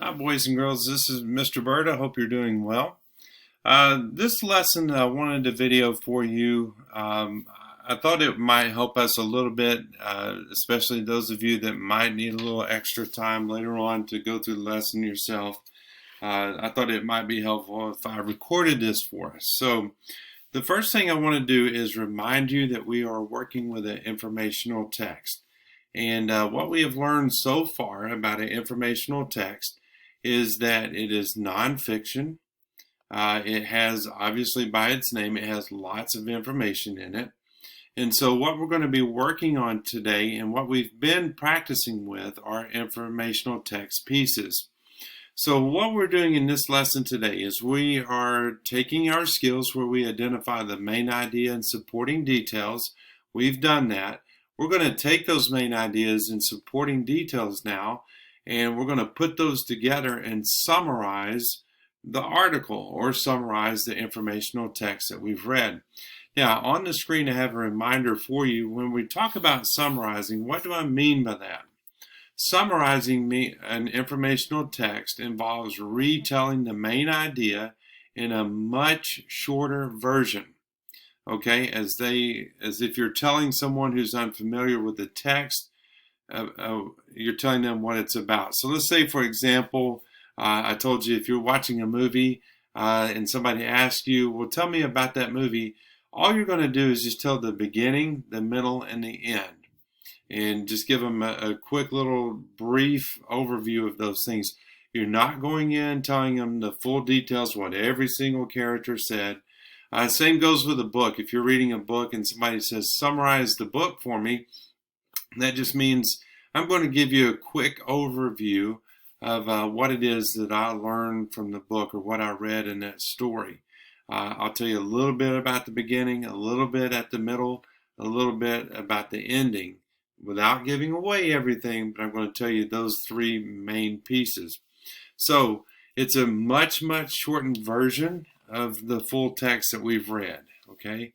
Hi, boys and girls. This is Mr. Bird. I hope you're doing well. This lesson I wanted to video for you. I thought it might help us a little bit, especially those of you that might need a little extra time later on to go through the lesson yourself. I thought it might be helpful if I recorded this for us. So the first thing I want to do is remind you that we are working with an informational text. And what we have learned so far about an informational text is that it is nonfiction. It has, obviously by its name, it has lots of information in it. And so what we're going to be working on today and what we've been practicing with are informational text pieces. So what we're doing in this lesson today is we are taking our skills where we identify the main idea and supporting details. We've done that. We're going to take those main ideas and supporting details now, and we're going to put those together and summarize the article or summarize the informational text that we've read. Now, on the screen, I have a reminder for you. When we talk about summarizing, what do I mean by that? Summarizing an informational text involves retelling the main idea in a much shorter version. Okay, as if you're telling someone who's unfamiliar with the text, you're telling them what it's about. So let's say, for example, I told you if you're watching a movie and somebody asks you, well, tell me about that movie, all you're going to do is just tell the beginning, the middle, and the end. And just give them a quick little brief overview of those things. You're not going in telling them the full details, what every single character said. Same goes with a book. If you're reading a book and somebody says, summarize the book for me, that just means I'm going to give you a quick overview of what it is that I learned from the book or what I read in that story. I'll tell you a little bit about the beginning, a little bit at the middle, a little bit about the ending, without giving away everything, but I'm going to tell you those three main pieces. So it's a much shortened version of the full text that we've read, okay?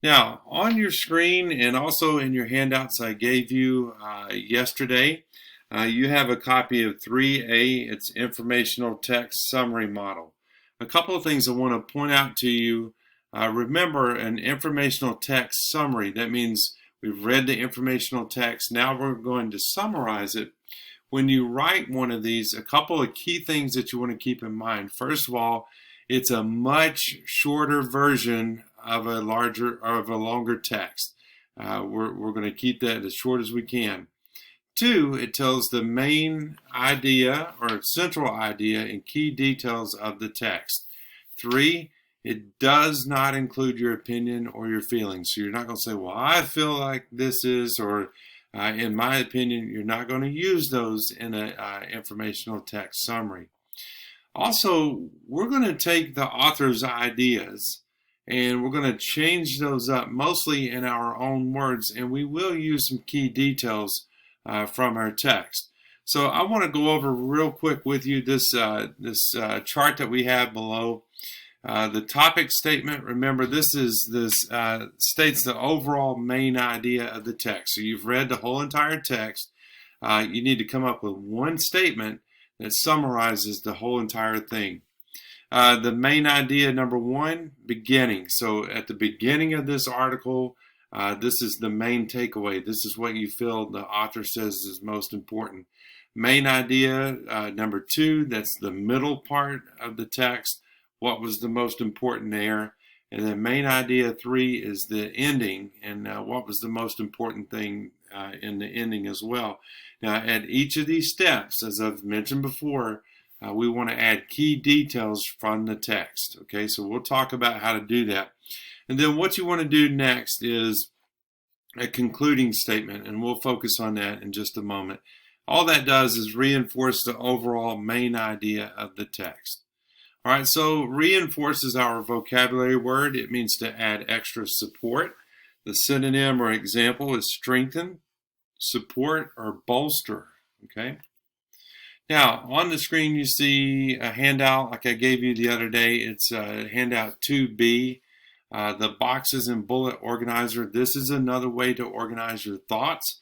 Now, on your screen and also in your handouts I gave you yesterday, you have a copy of 3A, it's Informational Text Summary Model. A couple of things I want to point out to you. Remember, an informational text summary, that means we've read the informational text, now we're going to summarize it. When you write one of these, a couple of key things that you want to keep in mind. First of all, it's a much shorter version of a longer text. We're going to keep that as short as we can. 2, it tells the main idea or central idea and key details of the text. 3, it does not include your opinion or your feelings. So you're not going to say, well, I feel like this is, or in my opinion. You're not going to use those in an informational text summary. Also, we're going to take the author's ideas and we're going to change those up mostly in our own words, and we will use some key details from our text. So I want to go over real quick with you this chart that we have below. The topic statement, remember this states the overall main idea of the text. So you've read the whole entire text. You need to come up with one statement that summarizes the whole entire thing. The main idea, number 1, beginning. So at the beginning of this article, this is the main takeaway. This is what you feel the author says is most important. Main idea, number 2, that's the middle part of the text. What was the most important there? And then main idea 3 is the ending, and what was the most important thing in the ending as well. Now, at each of these steps, as I've mentioned before, we want to add key details from the text. Okay, so we'll talk about how to do that. And then what you want to do next is a concluding statement, and we'll focus on that in just a moment. All that does is reinforce the overall main idea of the text. All right, so reinforces our vocabulary word. It means to add extra support. The synonym or example is strengthen, support, or bolster. Okay. Now, on the screen you see a handout like I gave you the other day. It's handout 2B. The boxes and bullet organizer. This is another way to organize your thoughts.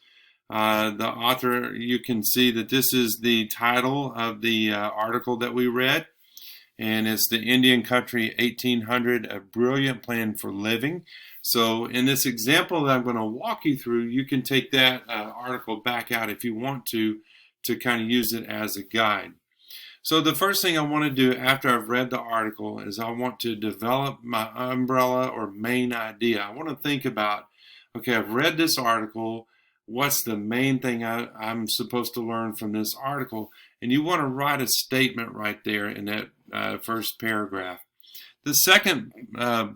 The author, you can see that this is the title of the article that we read, and it's The Indian Country 1800, A Brilliant Plan for Living. So in this example that I'm going to walk you through, you can take that article back out if you want to kind of use it as a guide. So the first thing I want to do after I've read the article is I want to develop my umbrella or main idea. I want to think about, okay, I've read this article. What's the main thing I'm supposed to learn from this article? And you want to write a statement right there in that first paragraph. The second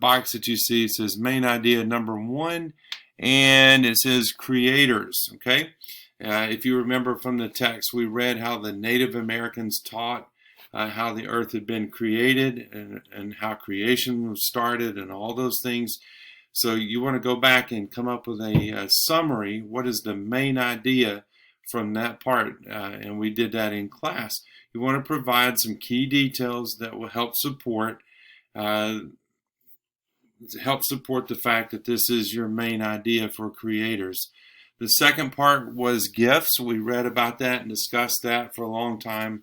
box that you see says main idea number 1, and it says creators, okay? If you remember from the text, we read how the Native Americans taught how the earth had been created and how creation was started and all those things. So you want to go back and come up with a summary. What is the main idea from that part? And we did that in class. You want to provide some key details that will help support the fact that this is your main idea for creators. The second part was gifts. We read about that and discussed that for a long time.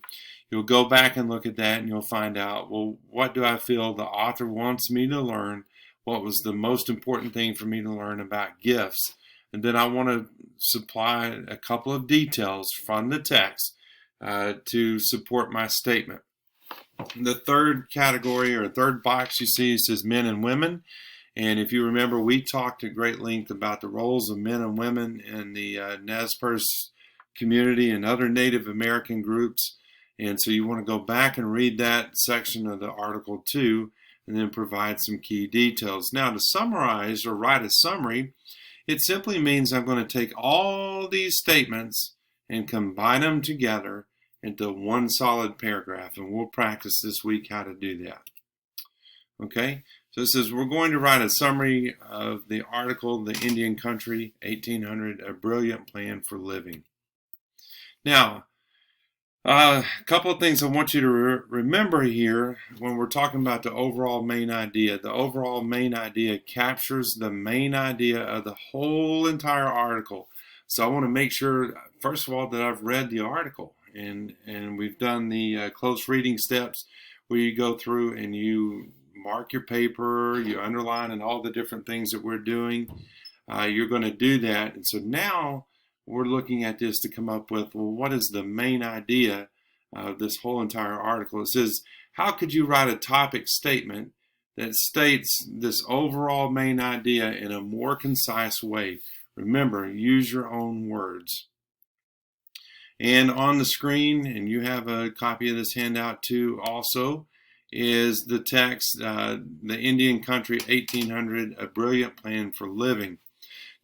You'll go back and look at that and you'll find out, well, what do I feel the author wants me to learn? What was the most important thing for me to learn about gifts? And then I want to supply a couple of details from the text to support my statement. The third category or third box you see says men and women. And if you remember, we talked at great length about the roles of men and women in the Nez Perce community and other Native American groups. And so you want to go back and read that section of the article too, and then provide some key details. Now, to summarize or write a summary, it simply means I'm going to take all these statements and combine them together into one solid paragraph. And we'll practice this week how to do that. Okay? So it says we're going to write a summary of the article, The Indian Country 1800, A Brilliant Plan for Living. Now, a couple of things I want you to remember here when we're talking about the overall main idea. The overall main idea captures the main idea of the whole entire article. So I want to make sure, first of all, that I've read the article and we've done the close reading steps where you go through and you mark your paper, you underline, and all the different things that we're doing. You're going to do that. And so now we're looking at this to come up with, well, what is the main idea of this whole entire article? It says, how could you write a topic statement that states this overall main idea in a more concise way? Remember, use your own words. And on the screen, and you have a copy of this handout too also, is the text, The Indian Country 1800, A Brilliant Plan for Living.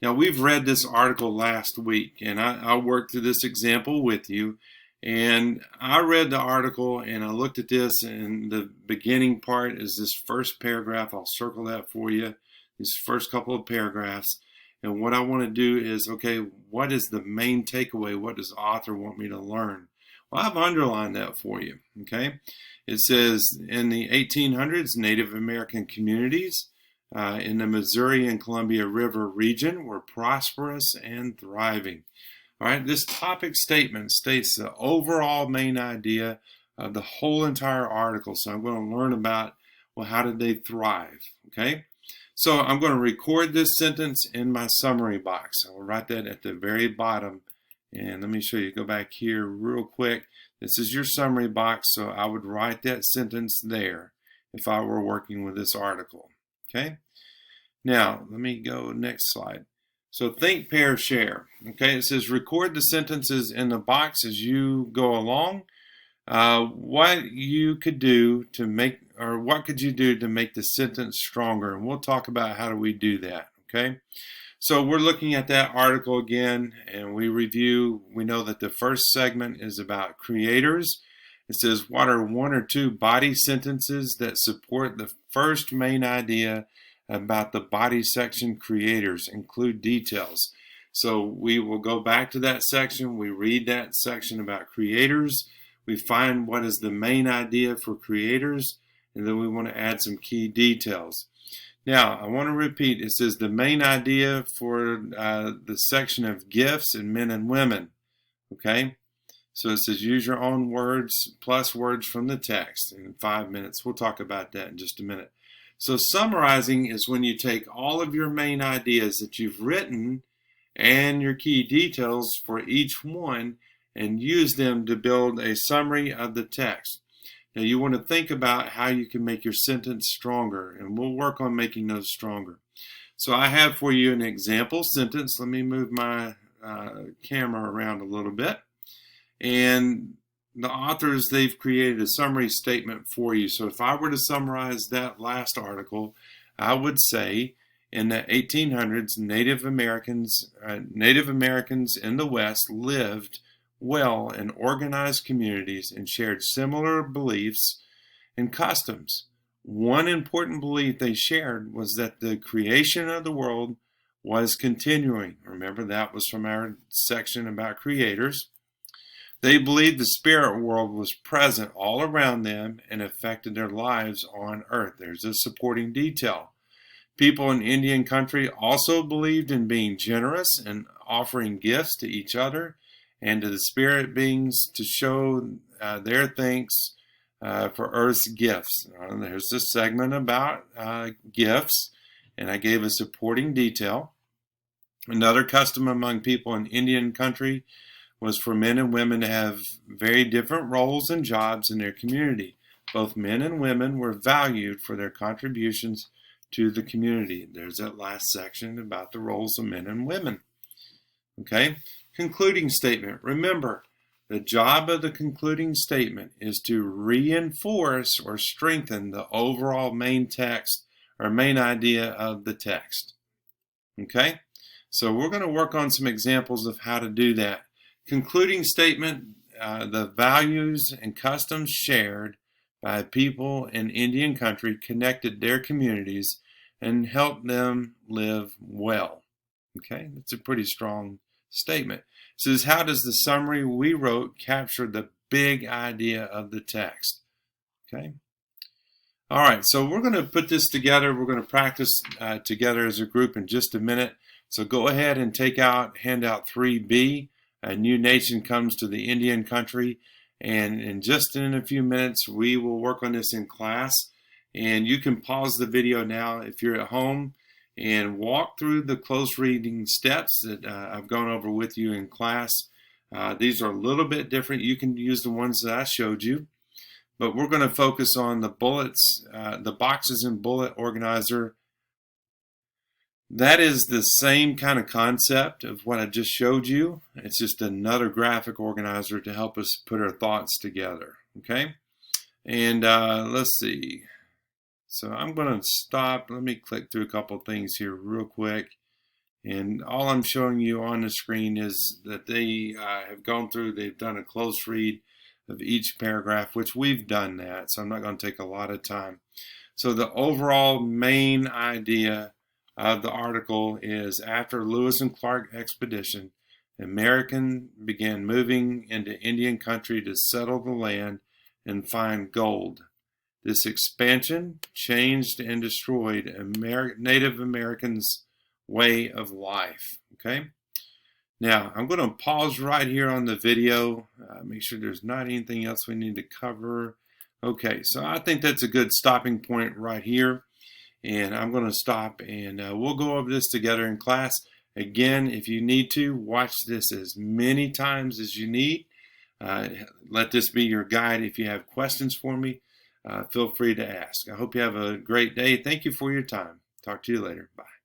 Now, we've read this article last week, and I worked through this example with you. And I read the article, and I looked at this, and the beginning part is this first paragraph. I'll circle that for you, these first couple of paragraphs. And what I want to do is, okay, what is the main takeaway? What does the author want me to learn? Well, I've underlined that for you, okay? It says, in the 1800s, Native American communities in the Missouri and Columbia River region were prosperous and thriving. All right, this topic statement states the overall main idea of the whole entire article. So I'm going to learn about, well, how did they thrive, okay? So I'm going to record this sentence in my summary box. I'll write that at the very bottom. And let me show you, go back here real quick. This is your summary box, so I would write that sentence there if I were working with this article, okay? Now, let me go next slide. So think, pair, share. Okay, it says record the sentences in the box as you go along. What you could do to make, or what could you do to make the sentence stronger? And we'll talk about how do we do that, okay? So we're looking at that article again, and we know that the first segment is about creators. It says, what are one or two body sentences that support the first main idea about the body section creators? Include details. So we will go back to that section. We read that section about creators. We find what is the main idea for creators, and then we want to add some key details. Now, I want to repeat, it says the main idea for the section of gifts and men and women. Okay? So it says use your own words plus words from the text in 5 minutes. We'll talk about that in just a minute. So summarizing is when you take all of your main ideas that you've written and your key details for each one and use them to build a summary of the text. Now you want to think about how you can make your sentence stronger, and we'll work on making those stronger. So I have for you an example sentence. Let me move my camera around a little bit. And the authors, they've created a summary statement for you. So if I were to summarize that last article, I would say in the 1800s, Native Americans in the West lived well in organized communities and shared similar beliefs and customs. One important belief they shared was that the creation of the world was continuing. Remember, that was from our section about creators. They believed the spirit world was present all around them and affected their lives on earth. There's a supporting detail. People in Indian country also believed in being generous and offering gifts to each other and to the spirit beings to show their thanks for Earth's gifts. There's this segment about gifts, and I gave a supporting detail. Another custom among people in Indian country was for men and women to have very different roles and jobs in their community. Both men and women were valued for their contributions to the community. There's that last section about the roles of men and women. Okay, concluding statement. Remember, the job of the concluding statement is to reinforce or strengthen the overall main text or main idea of the text. Okay, so we're going to work on some examples of how to do that. Concluding statement, the values and customs shared by people in Indian country connected their communities and helped them live well. Okay, that's a pretty strong statement. It says, how does the summary we wrote capture the big idea of the text? Okay. All right, so we're going to put this together. We're going to practice together as a group in just a minute. So go ahead and take out handout 3B. A new nation comes to the Indian country, and in a few minutes we will work on this in class. And you can pause the video now if you're at home and walk through the close reading steps that I've gone over with you in class. These are a little bit different. You can use the ones that I showed you, but we're going to focus on the bullets, the boxes and bullet organizer. That is the same kind of concept of what I just showed you. It's just another graphic organizer to help us put our thoughts together. Okay, and let's see. So I'm going to stop. Let me click through a couple things here real quick. And all I'm showing you on the screen is that they have gone through, they've done a close read of each paragraph, which we've done that. So I'm not going to take a lot of time. So the overall main idea of the article is, after Lewis and Clark expedition, Americans began moving into Indian country to settle the land and find gold. This expansion changed and destroyed Native Americans' way of life. Okay. Now I'm going to pause right here on the video. Make sure there's not anything else we need to cover. Okay, so I think that's a good stopping point right here. And I'm going to stop, and we'll go over this together in class. Again, if you need to, watch this as many times as you need. Let this be your guide. If you have questions for me, feel free to ask. I hope you have a great day. Thank you for your time. Talk to you later. Bye.